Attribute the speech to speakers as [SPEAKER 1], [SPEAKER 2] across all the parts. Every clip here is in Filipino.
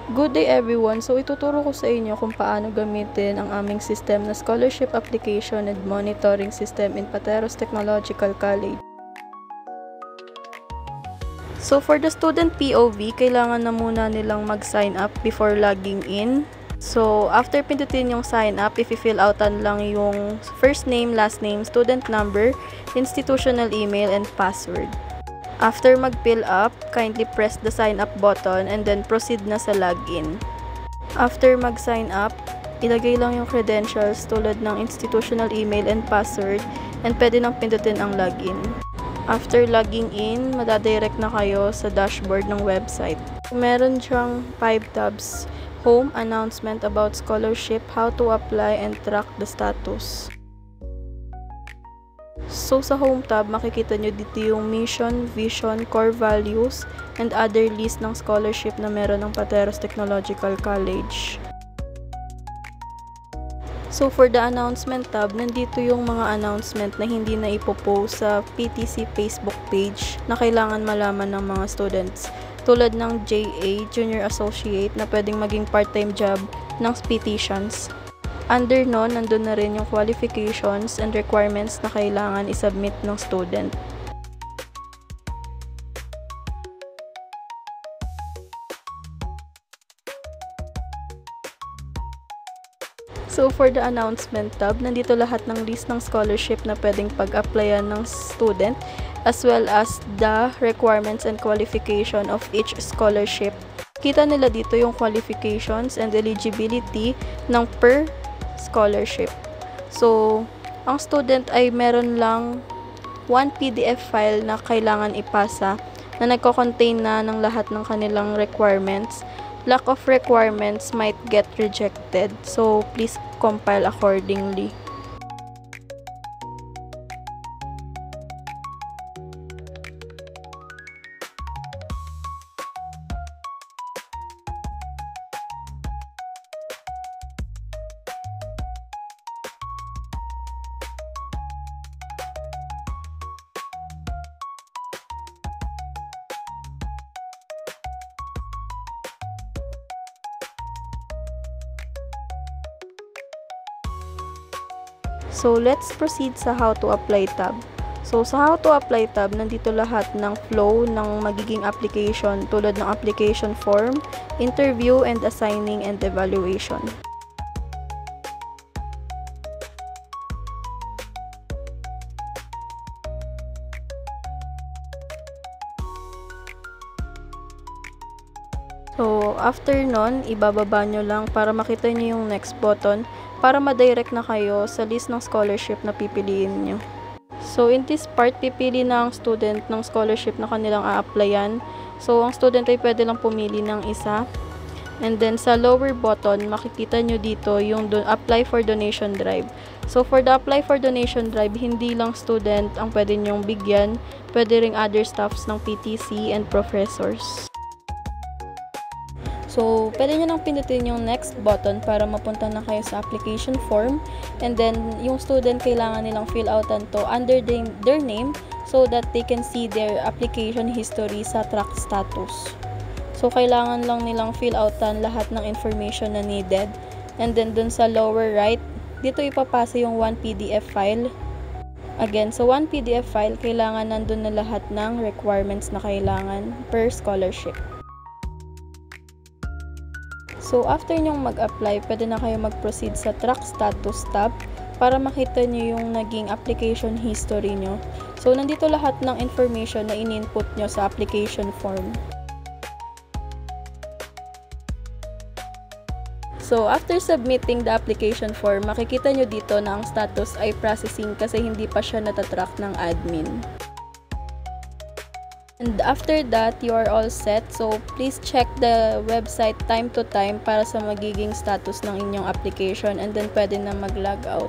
[SPEAKER 1] Good day everyone! So ituturo ko sa inyo kung paano gamitin ang aming system na scholarship application and monitoring system in Pateros Technological College. So for the student POV, kailangan na muna nilang mag-sign up before logging in. So after pindutin yung sign up, i-fill outan lang yung first name, last name, student number, institutional email, and password. After mag-fill up, kindly press the sign up button and then proceed na sa login. After mag-sign up, ilagay lang yung credentials tulad ng institutional email and password and pwede nang pindutin ang login. After logging in, madadirect na kayo sa dashboard ng website. Meron siyang 5 tabs: Home, Announcement about Scholarship, How to Apply, and Track the Status. So sa Home tab, makikita nyo dito yung mission, vision, core values, and other list ng scholarship na meron ng Pateros Technological College. So for the announcement tab, nandito yung mga announcement na hindi na ipopost sa PTC Facebook page na kailangan malaman ng mga students. Tulad ng JA, Junior Associate, na pwedeng maging part-time job ng petitions. Under nun, nandun na rin yung qualifications and requirements na kailangan isubmit ng student. So for the announcement tab, nandito lahat ng list ng scholarship na pwedeng pag-applyan ng student, as well as the requirements and qualification of each scholarship. Kita nila dito yung qualifications and eligibility ng per scholarship. So, ang student ay meron lang 1 PDF file na kailangan ipasa na nagko-contain na ng lahat ng kanilang requirements. Lack of requirements might get rejected. So, please compile accordingly. So, let's proceed sa How to Apply tab. So, sa How to Apply tab, nandito lahat ng flow ng magiging application tulad ng application form, interview, and assigning and evaluation. So, after nun, ibababa nyo lang para makita nyo yung next button para ma-direct na kayo sa list ng scholarship na pipiliin nyo. So, in this part, pipili na ang student ng scholarship na kanilang a-applyan. So, ang student ay pwede lang pumili ng isa. And then, sa lower button, makikita nyo dito yung apply for donation drive. So, for the apply for donation drive, hindi lang student ang pwede nyong bigyan. Pwede ring other staffs ng PTC and professors. So, pwede nyo nang pindutin yung next button para mapunta na kayo sa application form. And then, yung student kailangan nilang fill outan to under their name so that they can see their application history sa track status. So, kailangan lang nilang fill outan lahat ng information na needed. And then, dun sa lower right, dito ipapasa yung 1 PDF file. Again, sa 1 PDF file, kailangan nandun na lahat ng requirements na kailangan per scholarship. So, after nyong mag-apply, pwede na kayo mag-proceed sa Track Status tab para makita nyo yung naging application history nyo. So, nandito lahat ng information na in-input nyo sa application form. So, after submitting the application form, makikita nyo dito na ang status ay processing kasi hindi pa siya natatrack ng admin. And after that, you are all set. So, please check the website time to time para sa magiging status ng inyong application and then pwede na mag-log out.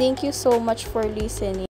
[SPEAKER 1] Thank you so much for listening.